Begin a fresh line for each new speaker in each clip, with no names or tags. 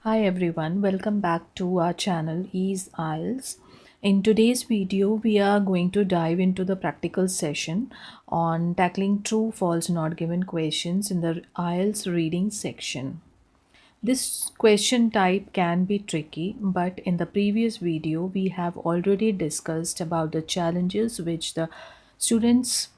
Hi everyone, welcome back to our channel Ease IELTS. In today's video, we are going to dive into the practical session on tackling true, false, not given questions in the IELTS reading section. This question type can be tricky, but in the previous video, we have already discussed about the challenges which the students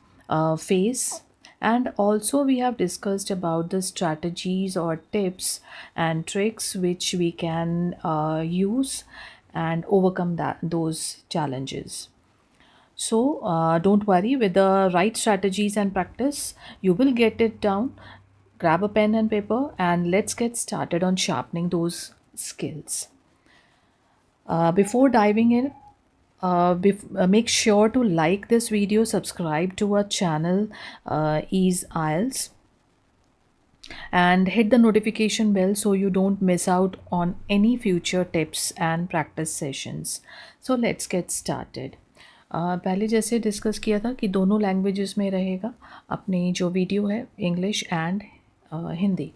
face, and also we have discussed about the strategies or tips and tricks which we can use and overcome those challenges. So don't worry, with the right strategies and practice, you will get it down. Grab a pen and paper and let's get started on sharpening those skills. Before diving in, make sure to like this video, subscribe to our channel Ease IELTS, and hit the notification bell so you don't miss out on any future tips and practice sessions. So let's get started. पहले जैसे discuss किया था कि दोनों languages में रहेगा अपनी जो वीडियो है, इंग्लिश एंड हिंदी.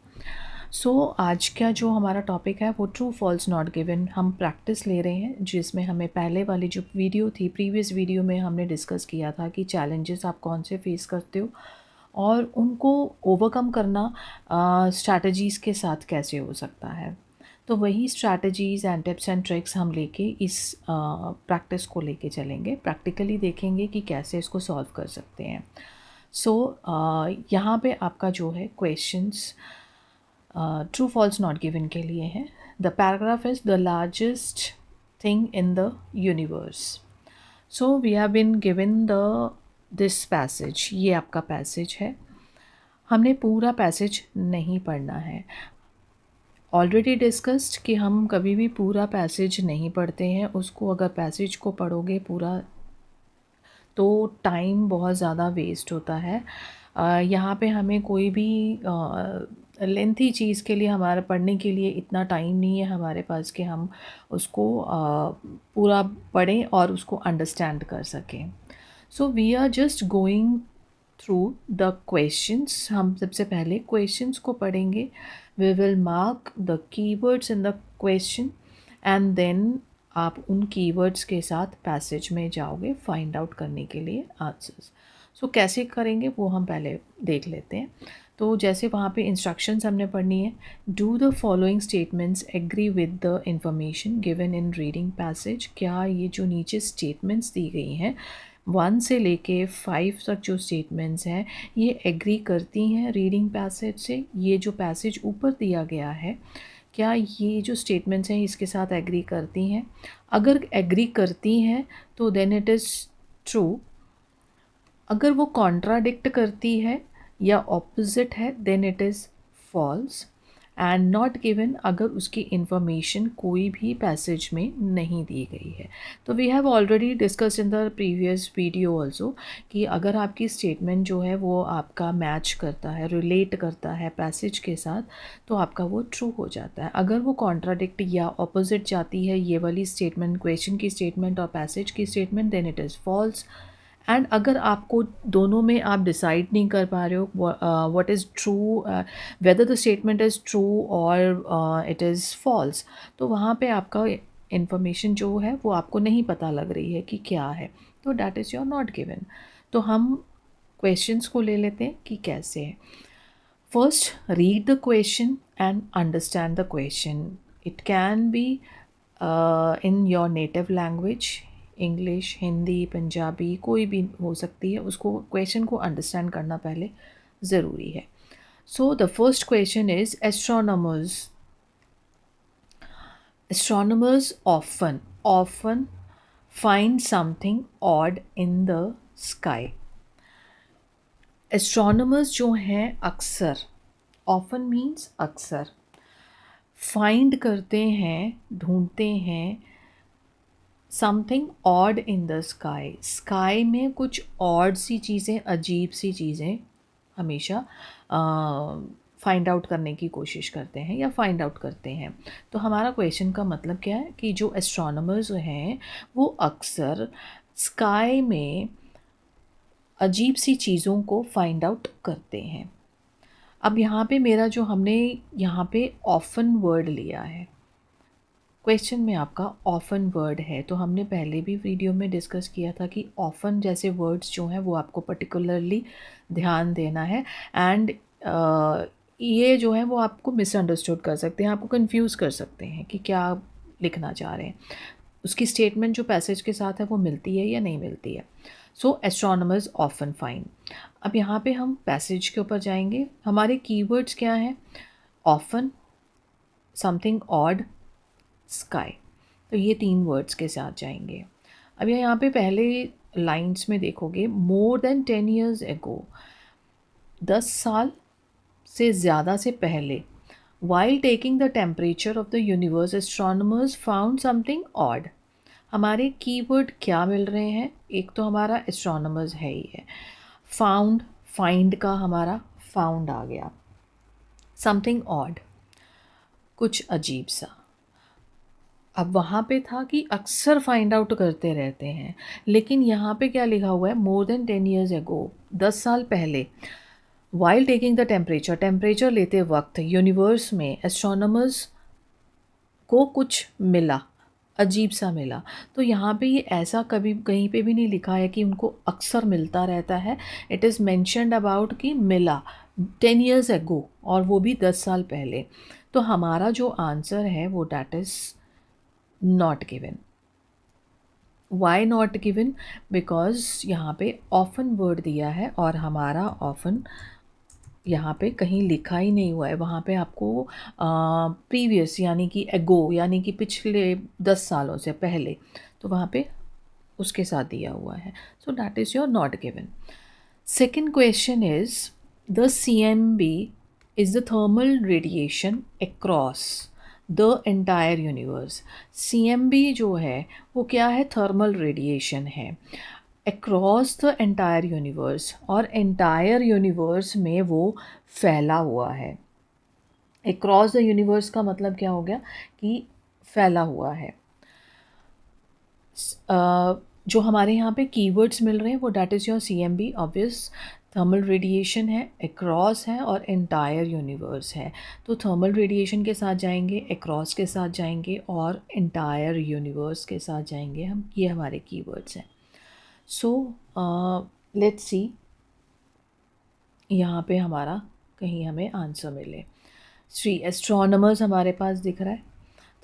आज का जो हमारा टॉपिक है वो ट्रू फॉल्स नॉट गिवन हम प्रैक्टिस ले रहे हैं, जिसमें हमें पहले वाली जो वीडियो थी, प्रीवियस वीडियो में हमने डिस्कस किया था कि चैलेंजेस आप कौन से फेस करते हो और उनको ओवरकम करना स्ट्रैटेजीज़ के साथ कैसे हो सकता है. तो वही strategies and tips and tricks हम लेके इस प्रैक्टिस को लेके चलेंगे. प्रैक्टिकली देखेंगे कि कैसे इसको सॉल्व कर सकते हैं. यहाँ पे आपका जो है questions true false not given के लिए है. The paragraph is the largest thing in the universe. So we have been given the this passage. ये आपका पैसेज है. हमने पूरा पैसेज नहीं पढ़ना है. ऑलरेडी डिस्कस्ड कि हम कभी भी पूरा पैसेज नहीं पढ़ते हैं. उसको अगर पैसेज को पढ़ोगे पूरा तो टाइम बहुत ज़्यादा वेस्ट होता है. यहाँ पे हमें कोई भी लेंथी चीज़ के लिए, हमारा पढ़ने के लिए इतना टाइम नहीं है हमारे पास कि हम उसको पूरा पढ़ें और उसको अंडरस्टैंड कर सकें. So we are just going through the questions. हम सबसे पहले क्वेश्चंस को पढ़ेंगे. We will mark the keywords in the question and then आप उन कीवर्ड्स के साथ पैसेज में जाओगे फाइंड आउट करने के लिए आंसर्स. कैसे करेंगे वो हम पहले देख लेते हैं. तो जैसे वहाँ पे इंस्ट्रक्शंस हमने पढ़नी है. Do the following statements agree with the information given in reading passage. क्या ये जो नीचे स्टेटमेंट्स दी गई हैं 1 से लेके 5 तक जो स्टेटमेंट्स हैं ये एग्री करती हैं रीडिंग पैसेज से. ये जो पैसेज ऊपर दिया गया है, क्या ये जो स्टेटमेंट्स हैं इसके साथ एग्री करती हैं. अगर एग्री करती हैं तो देन इट इज़ ट्रू. अगर वो कॉन्ट्राडिक्ट करती है या ऑपोजिट है then it is false. And not given अगर उसकी इंफॉर्मेशन कोई भी पैसेज में नहीं दी गई है. तो we have already discussed in the previous video also कि अगर आपकी स्टेटमेंट जो है वो आपका मैच करता है, रिलेट करता है पैसेज के साथ, तो आपका वो ट्रू हो जाता है. अगर वो कॉन्ट्राडिक्ट या ऑपोजिट जाती है, ये वाली स्टेटमेंट, क्वेश्चन की स्टेटमेंट और पैसेज की statement, then it is false. And अगर आपको दोनों में आप डिसाइड नहीं कर पा रहे हो what is true, whether the statement is true और इट इज़ फॉल्स, तो वहाँ पे आपका इंफॉर्मेशन जो है वो आपको नहीं पता लग रही है कि क्या है, तो that is your not given. तो हम क्वेश्चंस को ले लेते हैं कि कैसे है. First, read the question and understand the question. It can be in your native language, English, Hindi, Punjabi, कोई भी हो सकती है. उसको क्वेश्चन को अंडरस्टैंड करना पहले ज़रूरी है. So the first question is astronomers. Astronomers often find something odd in the sky. Astronomers जो हैं अक्सर, often means अक्सर, find करते हैं, ढूंढते हैं something odd in the sky. Sky में कुछ ऑड सी चीज़ें, अजीब सी चीज़ें हमेशा फाइंड आउट करने की कोशिश करते हैं या फाइंड आउट करते हैं. तो हमारा क्वेश्चन का मतलब क्या है कि जो एस्ट्रोनॉमर्स हैं वो अक्सर स्काई में अजीब सी चीज़ों को फाइंड आउट करते हैं. अब यहाँ पे मेरा जो हमने यहाँ पे ऑफन वर्ड लिया है, क्वेश्चन में आपका ऑफन वर्ड है, तो हमने पहले भी वीडियो में डिस्कस किया था कि ऑफन जैसे वर्ड्स जो हैं वो आपको पर्टिकुलरली ध्यान देना है। एंड ये जो है वो आपको मिसअंडरस्टूड कर सकते हैं, आपको कंफ्यूज कर सकते हैं कि क्या लिखना चाह रहे हैं। उसकी स्टेटमेंट जो पैसेज के साथ है वो मिलती है या नहीं मिलती है। सो एस्ट्रोनॉमर्स ऑफन फाइंड। अब यहाँ पे हम पैसेज के ऊपर जाएंगे। हमारे कीवर्ड्स क्या हैं? Often, something odd, sky. तो ये 3 वर्ड्स के साथ जाएंगे। अब यहाँ पे पहले लाइंस में देखोगे, मोर देन 10 ईयर्स एगो, 10 साल से ज़्यादा से पहले, while taking the temperature of the universe astronomers found something odd. हमारे कीवर्ड क्या मिल रहे हैं? एक तो हमारा एस्ट्रोनॉमर्स है ही है, फाउंड, फाइंड का हमारा फाउंड आ गया, समथिंग ऑड, कुछ अजीब सा। अब वहाँ पे था कि अक्सर फाइंड आउट करते रहते हैं, लेकिन यहाँ पे क्या लिखा हुआ है? मोर देन 10 ईयर्स एगो, 10 साल पहले, while taking the temperature, temperature लेते वक्त यूनिवर्स में एस्ट्रोनॉमर्स को कुछ मिला, अजीब सा मिला। तो यहाँ पे ये ऐसा कभी कहीं पे भी नहीं लिखा है कि उनको अक्सर मिलता रहता है। इट इज़ मैंशनड अबाउट कि मिला 10 ईयर्स एगो, और वो भी 10 साल पहले। तो हमारा जो आंसर है वो that is not given. Why not given? Because यहाँ पे ऑफन वर्ड दिया है और हमारा ऑफन यहाँ पे कहीं लिखा ही नहीं हुआ है। वहाँ पे आपको प्रीवियस यानी कि एगो यानी कि पिछले 10 सालों से पहले, तो वहाँ पे उसके साथ दिया हुआ है। So that is your not given. Second question is the CMB is the thermal radiation across the entire universe. CMB जो है वो क्या है? थर्मल रेडिएशन है अक्रॉस द एंटायर यूनिवर्स, और एंटायर यूनिवर्स में वो फैला हुआ है। अक्रॉस द यूनिवर्स का मतलब क्या हो गया? कि फैला हुआ है। जो हमारे यहाँ पे कीवर्ड्स मिल रहे हैं वो that is your CMB obvious, thermal radiation है, अक्रॉस है और एंटायर यूनिवर्स है। तो थर्मल रेडिएशन के साथ जाएंगे, अक्रॉस के साथ जाएंगे और एंटायर यूनिवर्स के साथ जाएंगे हम। ये हमारे कीवर्ड्स हैं। सो लेट्स सी यहाँ पे हमारा कहीं हमें आंसर मिले। एस्ट्रोनॉमर्स हमारे पास दिख रहा है,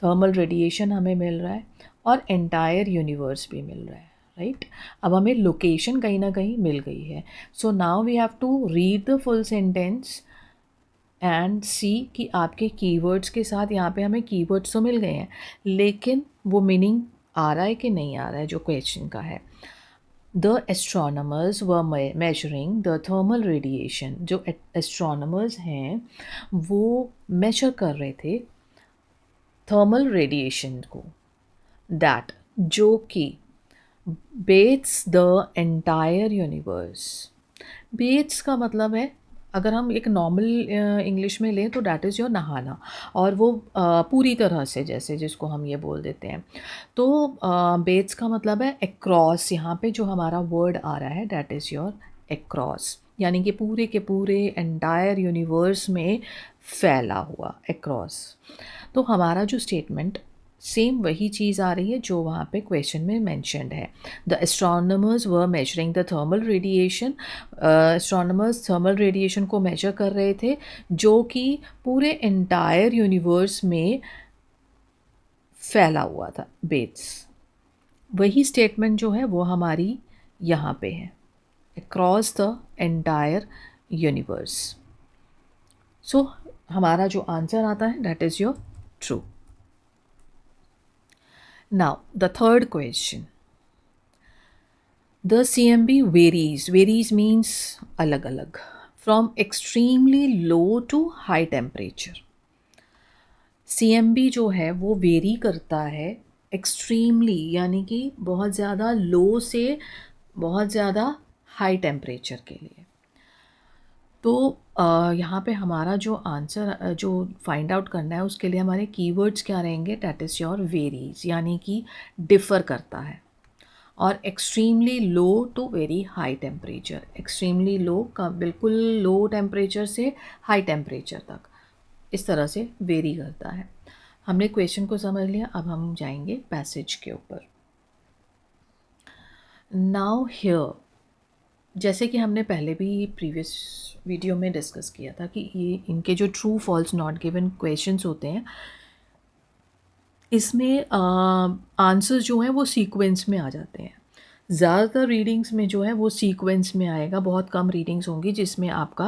थर्मल रेडिएशन हमें मिल रहा है और एंटायर यूनिवर्स भी मिल रहा है, राइट। अब हमें लोकेशन कहीं ना कहीं मिल गई है। So now we have to read the full sentence and see कि आपके कीवर्ड्स के साथ यहाँ पे हमें कीवर्ड्स तो मिल गए हैं, लेकिन वो मीनिंग आ रहा है कि नहीं आ रहा है जो क्वेश्चन का है। The astronomers were measuring the thermal radiation। जो एस्ट्रोनॉमर्स हैं वो मेजर कर रहे थे थर्मल रेडिएशन को, दैट जो कि bathes the entire universe. Bathes का मतलब है, अगर हम एक नॉर्मल इंग्लिश में लें तो डैट इज़ योर नहाना, और वो पूरी तरह से, जैसे जिसको हम ये बोल देते हैं। तो बेट्स का मतलब है अक्रॉस। यहाँ पे जो हमारा वर्ड आ रहा है डैट इज़ योर अक्रॉस, यानी कि पूरे के पूरे एंटायर यूनिवर्स में फैला हुआ, अक्रॉस। तो हमारा जो स्टेटमेंट सेम वही चीज़ आ रही है जो वहाँ पे क्वेश्चन में मेंशन्ड है। The astronomers were measuring the thermal radiation. Astronomers thermal radiation को मेजर कर रहे थे जो कि पूरे एंटायर यूनिवर्स में फैला हुआ था, बेट्स। वही स्टेटमेंट जो है वो हमारी यहाँ पे है, अक्रॉस द एंटायर यूनिवर्स। सो हमारा जो आंसर आता है that is your true. Now, the third question. The CMB varies. Varies means alag alag. From extremely low to high temperature. CMB जो है वो वेरी करता है एक्सट्रीमली, यानी कि बहुत ज़्यादा लो से बहुत ज़्यादा हाई टेम्परेचर के लिए। तो यहाँ पे हमारा जो आंसर जो फाइंड आउट करना है उसके लिए हमारे कीवर्ड्स क्या रहेंगे? डैट इज़ योर वेरीज, यानी कि डिफ़र करता है। और extremely low to very high temperature, extremely low का बिल्कुल लो टेम्परेचर से हाई टेम्परेचर तक, इस तरह से वेरी करता है। हमने क्वेश्चन को समझ लिया, अब हम जाएंगे पैसेज के ऊपर. नाउ हियर, जैसे कि हमने पहले भी प्रीवियस वीडियो में डिस्कस किया था कि ये इनके जो true false not given questions होते हैं, इसमें आंसर्स जो हैं वो सीक्वेंस में आ जाते हैं. ज़्यादातर रीडिंग्स में जो है वो सीक्वेंस में आएगा, बहुत कम रीडिंग्स होंगी जिसमें आपका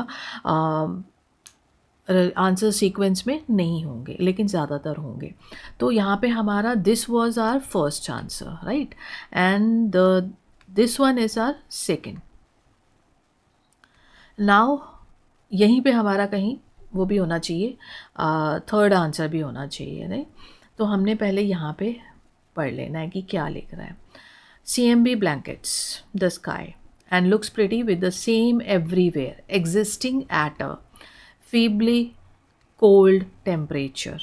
आंसर सीक्वेंस में नहीं होंगे, लेकिन ज़्यादातर होंगे. तो यहाँ पे हमारा this was our first answer, right, and this one is our second. Now यहीं पे हमारा कहीं वो भी होना चाहिए, थर्ड आंसर भी होना चाहिए, नहीं. तो हमने पहले यहाँ पे पढ़ लेना है कि क्या लिख रहा है. CMB blankets the sky and looks pretty with the same everywhere existing at a feebly cold temperature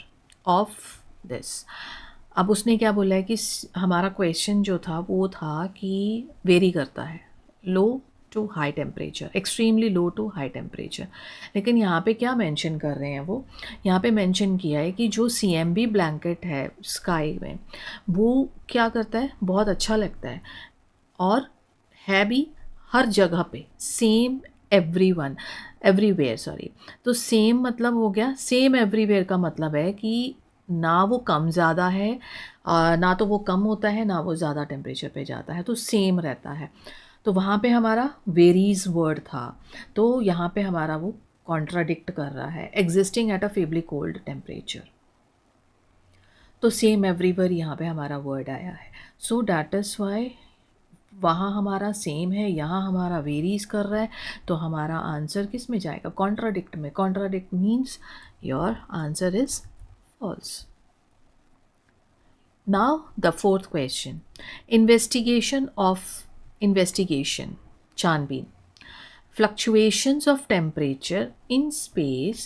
of this. अब उसने क्या बोला है कि हमारा क्वेश्चन जो था वो था कि वेरी करता है, low to high temperature, extremely low to high temperature. लेकिन यहाँ पे क्या मेंशन कर रहे हैं वो, यहाँ पे मेंशन किया है कि जो CMB ब्लैंकेट है स्काई में, वो क्या करता है, बहुत अच्छा लगता है और है भी हर जगह पे, सेम एवरीवन, एवरीवेयर, सॉरी. तो सेम मतलब हो गया, सेम एवरीवेयर का मतलब है कि ना वो कम ज़्यादा है, ना तो वो कम होता है, ना वो ज़्यादा टेम्परेचर पे जाता है, तो सेम रहता है. तो वहाँ पे हमारा वेरीज वर्ड था, तो यहाँ पे हमारा वो कॉन्ट्राडिक्ट कर रहा है, existing at a feebly cold temperature. तो सेम एवरीवेयर यहाँ पे हमारा वर्ड आया है. सो डैट इज़ वाई वहाँ हमारा सेम है, यहाँ हमारा वेरीज कर रहा है, तो हमारा आंसर किस में जाएगा, कॉन्ट्राडिक्ट में. Contradict means your answer is false. Now the fourth question, investigation छानबीन. Fluctuations of temperature in space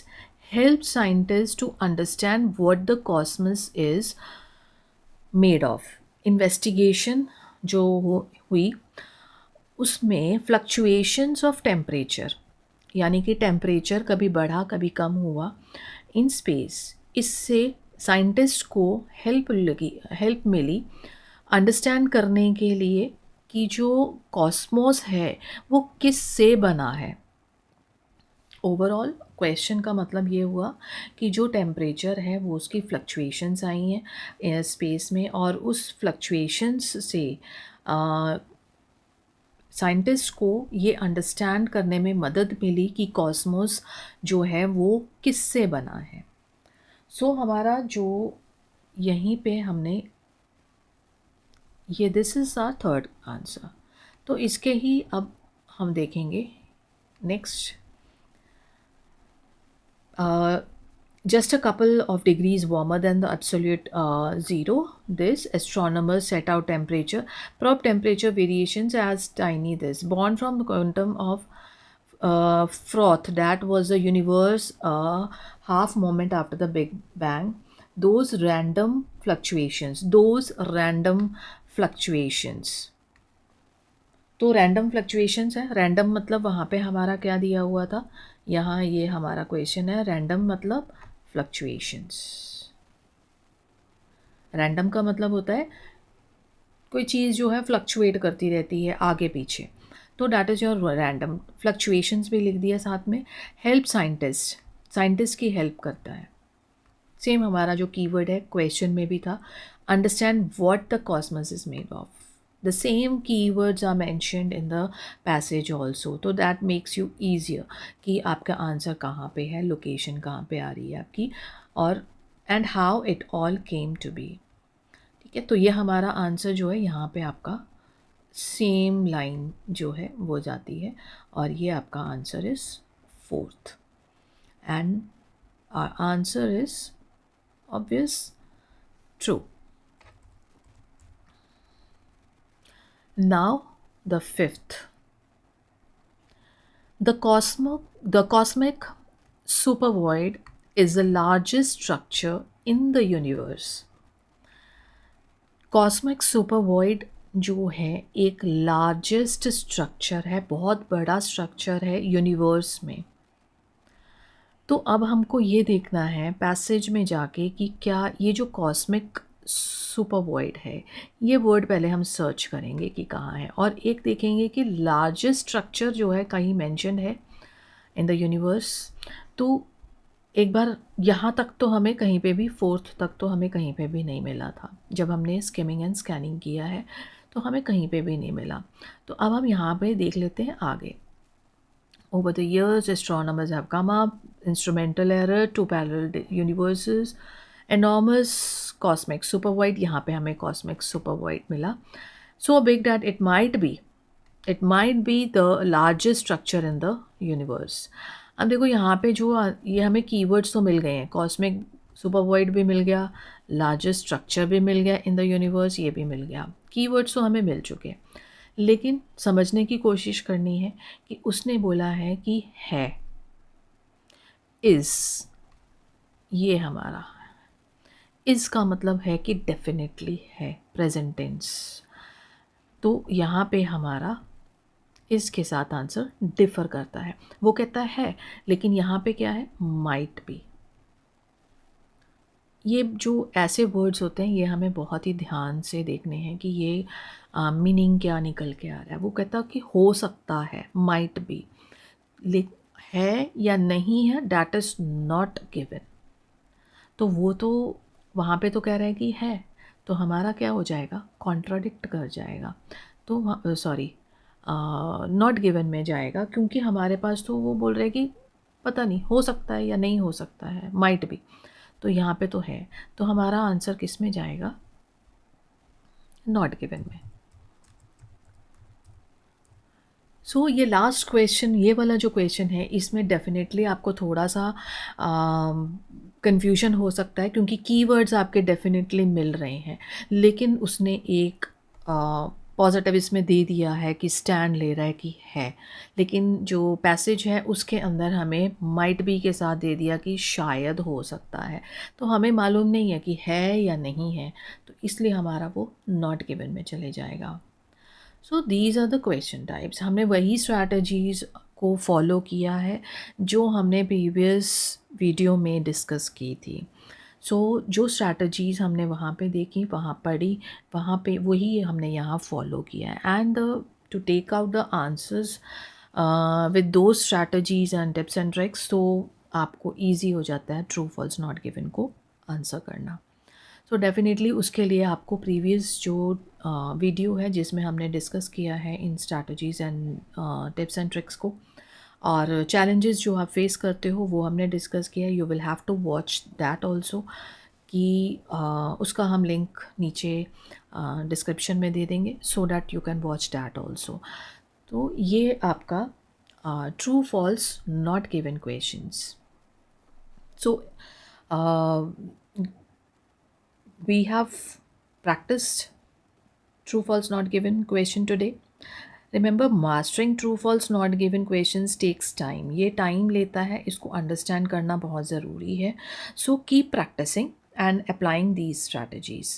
help scientists to understand what the cosmos is made of. Investigation जो हुई उसमें फ्लक्चुएशंस ऑफ टेम्परेचर, यानी कि temperature कभी बढ़ा कभी कम हुआ इन स्पेस, इससे साइंटिस्ट को हेल्प मिली अंडरस्टैंड करने के लिए कि जो कॉस्मोस है वो किस से बना है. ओवरऑल क्वेश्चन का मतलब ये हुआ कि जो टेम्परेचर है वो उसकी फ्लक्चुएशंस आई हैं स्पेस में, और उस फ्लक्चुएशंस से साइंटिस्ट को ये अंडरस्टैंड करने में मदद मिली कि कॉस्मोस जो है वो किससे बना है. सो हमारा जो यहीं पे हमने ये this is our third answer. तो इसके ही अब हम देखेंगे next. Just a couple of degrees warmer than the absolute zero, this astronomers set out temperature, probe temperature variations as tiny this, born from the quantum of froth that was the universe half moment after the Big Bang. Those random fluctuations. तो random fluctuations है. Random मतलब वहाँ पे हमारा क्या दिया हुआ था, यहाँ ये हमारा क्वेश्चन है, रैंडम मतलब फ्लक्चुएशंस. रैंडम का मतलब होता है कोई चीज़ जो है फ्लक्चुएट करती रहती है आगे पीछे, तो that is your random. Fluctuations भी लिख दिया साथ में. हेल्प साइंटिस्ट की हेल्प करता है. सेम हमारा जो कीवर्ड है क्वेश्चन में भी था, understand what the cosmos is made of. The same keywords are mentioned in the passage also, तो that makes you easier कि आपका आंसर कहाँ पे है, लोकेशन कहाँ पे आ रही है आपकी, और and how it all came to be. ठीक है, तो ये हमारा आंसर जो है यहाँ पे आपका सेम लाइन जो है वो जाती है, और ये आपका answer is fourth, and our answer is obvious true. Now the fifth. The cosmic supervoid is the largest structure in the universe. Cosmic supervoid जो है एक लार्जेस्ट स्ट्रक्चर है, बहुत बड़ा स्ट्रक्चर है यूनिवर्स में. तो अब हमको ये देखना है पैसेज में जाके कि क्या ये जो कॉस्मिक सुपर वॉइड है, ये वर्ड पहले हम सर्च करेंगे कि कहाँ है, और एक देखेंगे कि लार्जेस्ट स्ट्रक्चर जो है कहीं मेंशन है इन द यूनिवर्स। तो एक बार यहाँ तक तो हमें कहीं पे भी, फोर्थ तक तो हमें कहीं पे भी नहीं मिला था जब हमने स्किमिंग एंड स्कैनिंग किया है, तो हमें कहीं पे भी नहीं मिला। तो अब हम यहाँ पे देख लेते हैं आगे। Over the years, astronomers have come up, instrumental error, two parallel universes, enormous cosmic supervoid, यहाँ पे हमें cosmic supervoid मिला, so big that it might be the largest structure in the universe. अब देखो यहाँ पे जो ये हमें keywords तो मिल गए हैं, cosmic supervoid भी मिल गया, largest structure भी मिल गया in the universe, ये भी मिल गया, keywords तो हमें मिल चुके हैं। लेकिन समझने की कोशिश करनी है कि उसने बोला है कि है, इज़, ये हमारा इज़ का मतलब है कि डेफिनेटली है, प्रेजेंट टेंस। तो यहाँ पे हमारा इसके साथ आंसर डिफ़र करता है, वो कहता है लेकिन यहाँ पे क्या है, माइट बी। ये जो ऐसे वर्ड्स होते हैं ये हमें बहुत ही ध्यान से देखने हैं कि ये मीनिंग क्या निकल के आ रहा है। वो कहता कि हो सकता है, माइट बी, ले है या नहीं है, डैट इज़ नॉट गिवन। तो वो तो वहाँ पे तो कह रहा है कि है, तो हमारा क्या हो जाएगा, कॉन्ट्राडिक्ट कर जाएगा। तो सॉरी, नॉट गिवन में जाएगा, क्योंकि हमारे पास तो वो बोल रहे हैं कि पता नहीं, हो सकता है या नहीं हो सकता है, माइट भी। तो यहाँ पे तो है, तो हमारा आंसर किस में जाएगा, नॉट गिवन में। सो ये लास्ट क्वेश्चन, ये वाला जो क्वेश्चन है, इसमें डेफिनेटली आपको थोड़ा सा कन्फ्यूजन हो सकता है, क्योंकि कीवर्ड्स आपके डेफिनेटली मिल रहे हैं, लेकिन उसने एक पॉजिटिव इसमें दे दिया है कि स्टैंड ले रहा है कि है, लेकिन जो पैसेज है उसके अंदर हमें माइट बी के साथ दे दिया कि शायद हो सकता है। तो हमें मालूम नहीं है कि है या नहीं है, तो इसलिए हमारा वो नॉट गिवन में चले जाएगा। So these are the question types. हमने वही स्ट्रैटेजीज़ को फॉलो किया है जो हमने प्रीवियस वीडियो में डिस्कस की थी। सो जो स्ट्रैटेजीज़ हमने वहाँ पे देखी, वहाँ पढ़ी, वहाँ पे वही हमने यहाँ फॉलो किया है। And to take out the answers with दो strategies and tips and tricks, तो आपको ईजी हो जाता है ट्रू फॉल्स नॉट गिवन को आंसर करना। सो डेफिनेटली उसके लिए आपको प्रीवियस जो वीडियो है जिसमें हमने डिस्कस किया है इन strategies and tips and tricks को, और चैलेंजेस जो आप फेस करते हो वो हमने डिस्कस किया है, you will have to watch that also, कि उसका हम लिंक नीचे डिस्क्रिप्शन में दे देंगे, so that you can watch that also. तो ये आपका true false not given questions. So we have practiced true false not given question today. Remember, mastering true false not given questions takes time. ये time लेता है, इसको understand करना बहुत ज़रूरी है। So keep practicing and applying these strategies.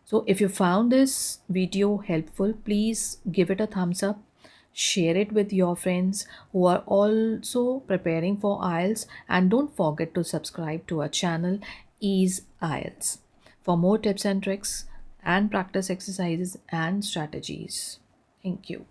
So if you found this video helpful, please give it a thumbs up, share it with your friends who are also preparing for IELTS, and don't forget to subscribe to our channel Ease IELTS for more tips and tricks and practice exercises and strategies. Thank you.